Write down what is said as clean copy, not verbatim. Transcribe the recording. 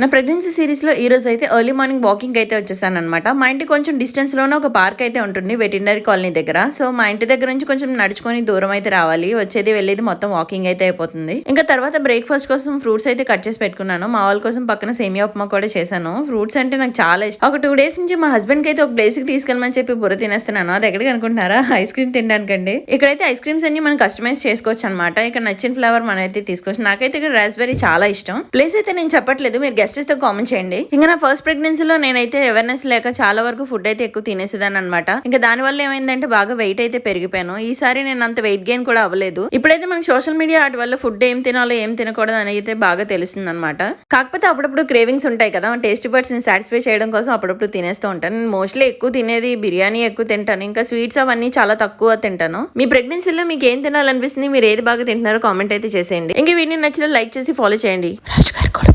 నా pregnancy series లో ఈ రోజు అయితే ఎర్లీ మార్నింగ్ వాకింగ్ అయితే వచ్చేసాను అనమాట. మా ఇంటి కొంచెం డిస్టెన్స్ లోనే ఒక పార్క్ అయితే ఉంటుంది వెటర్నరీ కాలనీ దగ్గర. సో మా ఇంటి దగ్గర నుంచి కొంచెం నడుచుకొని దూరం అయితే రావాలి, వచ్చేది వెళ్ళేది మొత్తం వాకింగ్ అయితే అయిపోతుంది. ఇంకా తర్వాత బ్రేక్ఫాస్ట్ కోసం ఫ్రూట్స్ అయితే కట్ చేసి పెట్టుకున్నాను. మా వాళ్ళ కోసం పక్కన సేమియా ఉప్మా కూడా చేశాను. ఫ్రూట్స్ అంటే నాకు చాలా ఇష్టం. ఒక 2 days నుంచి మా హస్బెండ్ కి అయితే ఒక ప్లేస్ కి తీసుకెళ్ళమని చెప్పి బుర్ర తినేస్తున్నాను. అది ఎక్కడికి అనుకుంటున్నారా? ఐస్ క్రీమ్ తినడానికండి. ఇక్కడైతే ఐస్ క్రీమ్స్ అన్ని మనం కస్టమైజ్ చేసుకోవచ్చు అనమాట. ఇక్కడ నచ్చిన ఫ్లేవర్ మనం అయితే తీసుకోవచ్చు. నాకైతే ఇక్కడ రాస్బెర్రీ చాలా ఇష్టం. ప్లేస్ అయితే నేను చెప్పట్లేదు, మీరు గెస్ట్ చేస్తే కామెంట్ చేయండి. ఇంకా నా ఫస్ట్ ప్రెగ్నెన్సీలో నేనైతే అవేర్నెస్ లేక చాలా వరకు ఫుడ్ అయితే ఎక్కువ తినేసేదాన్ని అనమాట. ఇంకా దాని వల్ల ఏమైందంటే బాగా వెయిట్ అయితే పెరిగిపోయాను. ఈసారి నేను అంత వెయిట్ గెయిన్ కూడా అవ్వలేదు. ఇప్పుడైతే మనకి సోషల్ మీడియా వాటి వల్ల ఫుడ్ ఏం తినాలో ఏం తినకూడదు అని అయితే బాగా తెలుస్తుంది అనమాట. కాకపోతే అప్పుడప్పుడు క్రేవింగ్స్ ఉంటాయి కదా, టేస్టీ బర్డ్స్ ని సాటిస్ఫై చేయడం కోసం అప్పుడప్పుడు తినేస్తూ ఉంటాను. నేను మోస్ట్లీ ఎక్కువ తినేది బిర్యానీ ఎక్కువ తింటాను. ఇంకా స్వీట్స్ అవన్నీ చాలా తక్కువ తింటాను. మీ ప్రెగ్నెన్సీలో మీకు ఏం తినాలనిపిస్తుంది, మీరు ఏది బాగా తింటున్నారో కామెంట్ అయితే చేసేయండి. ఇంకా వీడియో నచ్చితే లైక్ చేసి ఫాలో చేయండి. రాజు గారు కూడా